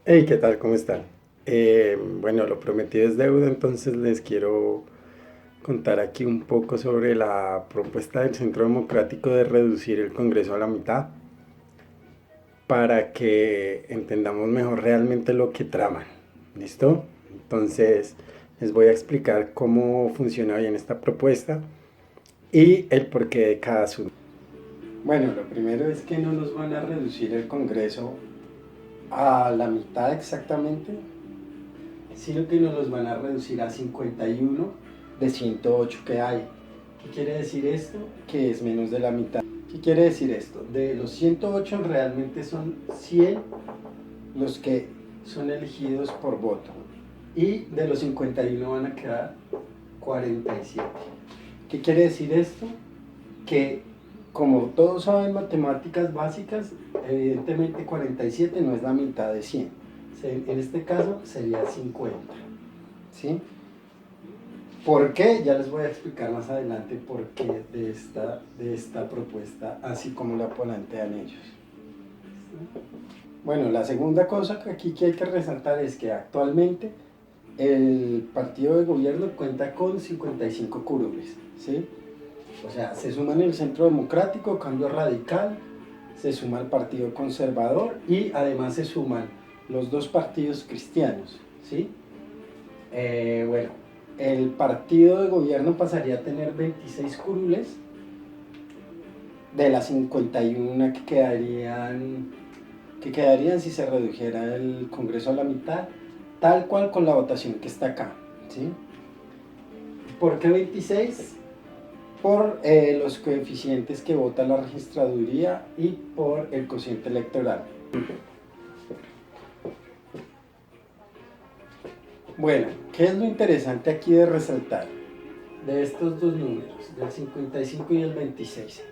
Hey, ¿qué tal? ¿Cómo están? Bueno, lo prometido es deuda, entonces les quiero contar aquí un poco sobre la propuesta del Centro Democrático de reducir el Congreso a la mitad para que entendamos mejor realmente lo que traman. ¿Listo? Entonces les voy a explicar cómo funciona bien esta propuesta y el porqué de cada asunto. Bueno, lo primero es que no nos van a reducir el Congreso a la mitad exactamente, sino que nos los van a reducir a 51 de 108 que hay. ¿Qué quiere decir esto? Que es menos de la mitad. ¿Qué quiere decir esto? De los 108 realmente son 100 los que son elegidos por voto. Y de los 51 van a quedar 47. ¿Qué quiere decir esto? Que como todos saben matemáticas básicas, evidentemente 47 no es la mitad de 100. En este caso sería 50. ¿Sí? ¿Por qué? Ya les voy a explicar más adelante por qué de esta propuesta, así como la plantean ellos. Bueno, la segunda cosa que aquí que hay que resaltar es que actualmente el partido de gobierno cuenta con 55 curules, ¿sí? O sea, se suman el Centro Democrático, Cambio Radical, se suma el Partido Conservador y además se suman los dos partidos cristianos, ¿sí? Bueno, el partido de gobierno pasaría a tener 26 curules de las 51 que quedarían si se redujera el Congreso a la mitad, tal cual con la votación que está acá, ¿sí? ¿Por qué 26? Por los coeficientes que vota la registraduría y por el cociente electoral. Bueno, ¿qué es lo interesante aquí de resaltar de estos dos números, del 55 y el 26?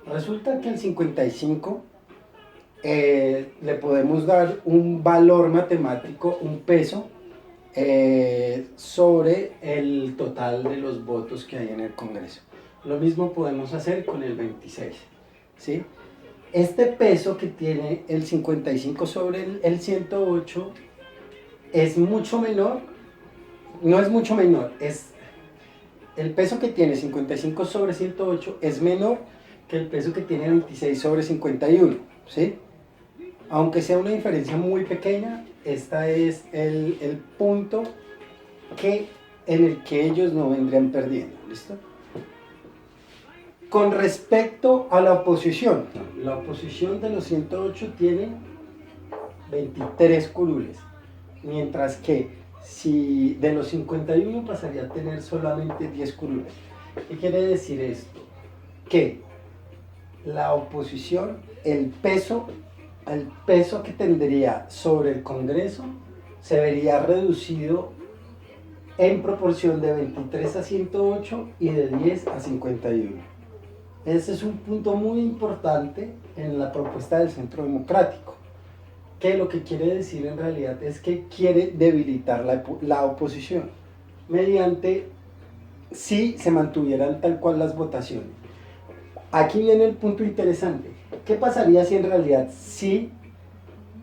Resulta que el 55 le podemos dar un valor matemático, un peso, sobre el total de los votos que hay en el Congreso. Lo mismo podemos hacer con el 26, ¿sí? Este peso que tiene el 55 sobre el 108 es mucho menor, no es mucho menor, es el peso que tiene 55 sobre 108 es menor que el peso que tiene 26 sobre 51, ¿sí? Aunque sea una diferencia muy pequeña, este es el punto en el que ellos no vendrían perdiendo, ¿listo? Con respecto a la oposición de los 108 tiene 23 curules, mientras que si de los 51 pasaría a tener solamente 10 curules. ¿Qué quiere decir esto? Que la oposición, el peso que tendría sobre el Congreso se vería reducido en proporción de 23 a 108 y de 10 a 51. Ese es un punto muy importante en la propuesta del Centro Democrático, que lo que quiere decir en realidad es que quiere debilitar la oposición mediante si se mantuvieran tal cual las votaciones. Aquí viene el punto interesante. ¿Qué pasaría si en realidad si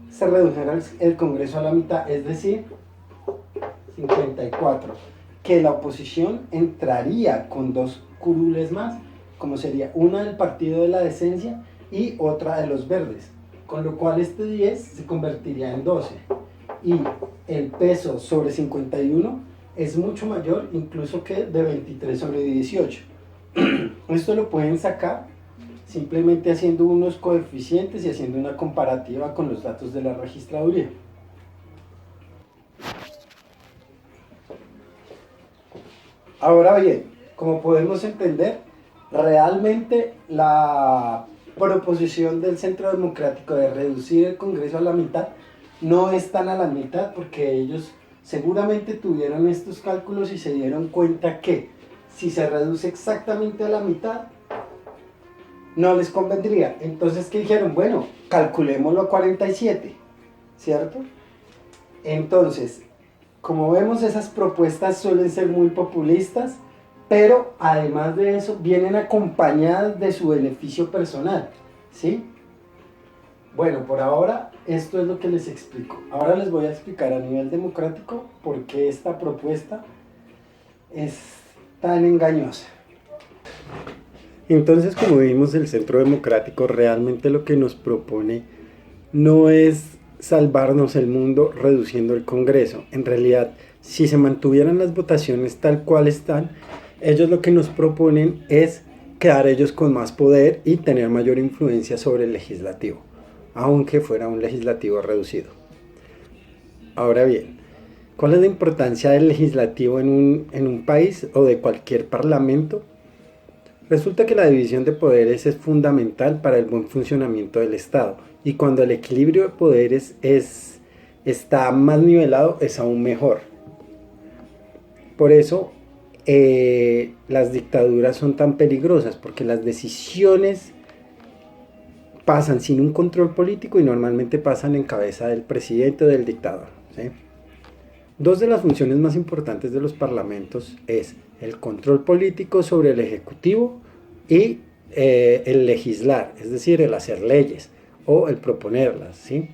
se redujera el Congreso a la mitad, es decir, 54? Que la oposición entraría con dos curules más, como sería una del Partido de la Decencia y otra de los Verdes, con lo cual este 10 se convertiría en 12 y el peso sobre 51 es mucho mayor incluso que de 23 sobre 18. Esto lo pueden sacar simplemente haciendo unos coeficientes y haciendo una comparativa con los datos de la registraduría. Ahora bien, como podemos entender, realmente la proposición del Centro Democrático de reducir el Congreso a la mitad no es tan a la mitad, porque ellos seguramente tuvieron estos cálculos y se dieron cuenta que si se reduce exactamente a la mitad, no les convendría. Entonces, ¿qué dijeron? Bueno, calculémoslo a 47, ¿cierto? Entonces, como vemos, esas propuestas suelen ser muy populistas, pero además de eso vienen acompañadas de su beneficio personal, ¿sí? Bueno, por ahora esto es lo que les explico. Ahora les voy a explicar a nivel democrático por qué esta propuesta es tan engañosa. Entonces, como vimos, el Centro Democrático realmente lo que nos propone no es salvarnos el mundo reduciendo el Congreso. En realidad, si se mantuvieran las votaciones tal cual están, ellos lo que nos proponen es quedar ellos con más poder y tener mayor influencia sobre el legislativo, aunque fuera un legislativo reducido. Ahora bien, ¿cuál es la importancia del legislativo en un país o de cualquier parlamento? Resulta que la división de poderes es fundamental para el buen funcionamiento del Estado, y cuando el equilibrio de poderes está más nivelado es aún mejor. Por eso las dictaduras son tan peligrosas, porque las decisiones pasan sin un control político y normalmente pasan en cabeza del presidente o del dictador, ¿sí? Dos de las funciones más importantes de los parlamentos es el control político sobre el ejecutivo y el legislar, es decir, el hacer leyes o el proponerlas, ¿sí?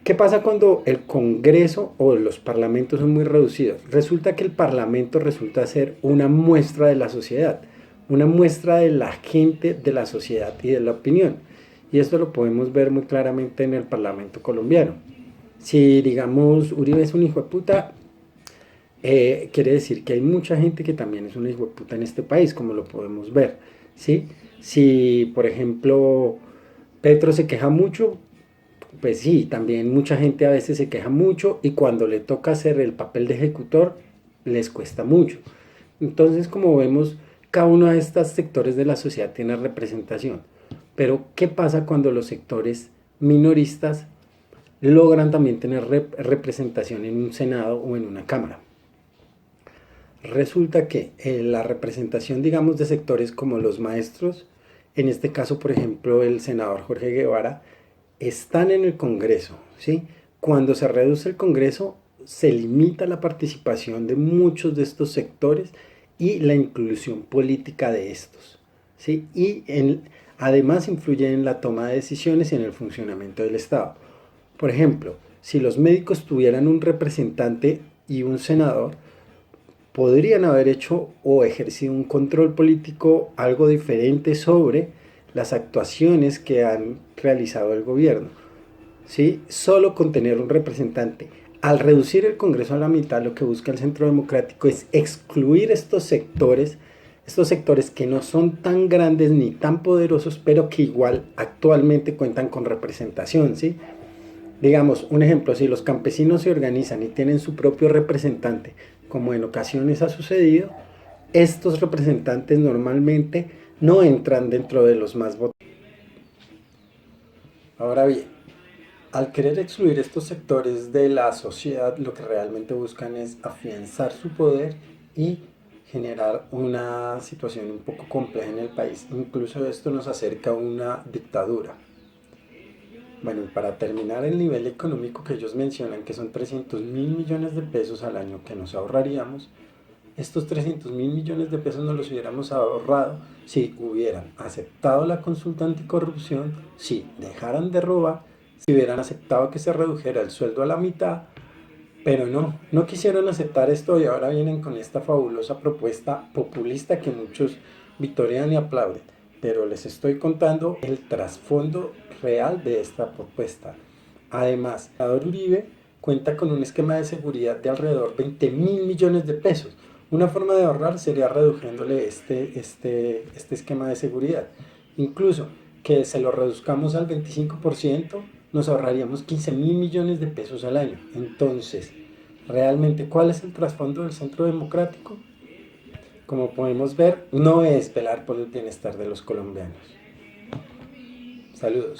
¿Qué pasa cuando el Congreso o los parlamentos son muy reducidos? Resulta que el parlamento resulta ser una muestra de la sociedad, una muestra de la gente, de la sociedad y de la opinión. Y esto lo podemos ver muy claramente en el Parlamento colombiano. Si, digamos, Uribe es un hijo de puta, quiere decir que hay mucha gente que también es un hijo de puta en este país, como lo podemos ver, ¿sí? Si, por ejemplo, Petro se queja mucho, pues sí, también mucha gente a veces se queja mucho y cuando le toca hacer el papel de ejecutor, les cuesta mucho. Entonces, como vemos, cada uno de estos sectores de la sociedad tiene representación. Pero, ¿qué pasa cuando los sectores minoristas logran también tener representación en un Senado o en una Cámara? Resulta que la representación, digamos, de sectores como los maestros, en este caso, por ejemplo, el senador Jorge Guevara, están en el Congreso, ¿sí? Cuando se reduce el Congreso, se limita la participación de muchos de estos sectores y la inclusión política de estos, ¿sí? Y además influye en la toma de decisiones y en el funcionamiento del Estado. Por ejemplo, si los médicos tuvieran un representante y un senador, podrían haber hecho o ejercido un control político algo diferente sobre las actuaciones que han realizado el gobierno, ¿sí? Solo con tener un representante. Al reducir el Congreso a la mitad, lo que busca el Centro Democrático es excluir estos sectores que no son tan grandes ni tan poderosos, pero que igual actualmente cuentan con representación, ¿sí? Digamos, un ejemplo, si los campesinos se organizan y tienen su propio representante, como en ocasiones ha sucedido, estos representantes normalmente no entran dentro de los más votados. Ahora bien, al querer excluir estos sectores de la sociedad, lo que realmente buscan es afianzar su poder y generar una situación un poco compleja en el país. Incluso esto nos acerca a una dictadura. Bueno, y para terminar, el nivel económico que ellos mencionan, que son 300.000 millones de pesos al año que nos ahorraríamos, estos 300.000 millones de pesos nos los hubiéramos ahorrado si hubieran aceptado la consulta anticorrupción, si dejaran de robar, si hubieran aceptado que se redujera el sueldo a la mitad, pero no quisieron aceptar esto y ahora vienen con esta fabulosa propuesta populista que muchos vitorean y aplauden. Pero les estoy contando el trasfondo real de esta propuesta. Además, el senador Uribe cuenta con un esquema de seguridad de alrededor de 20.000 millones de pesos. Una forma de ahorrar sería reduciéndole este esquema de seguridad. Incluso que se lo reduzcamos al 25%, nos ahorraríamos 15.000 millones de pesos al año. Entonces, realmente, ¿cuál es el trasfondo del Centro Democrático? Como podemos ver, no es velar por el bienestar de los colombianos. Saludos.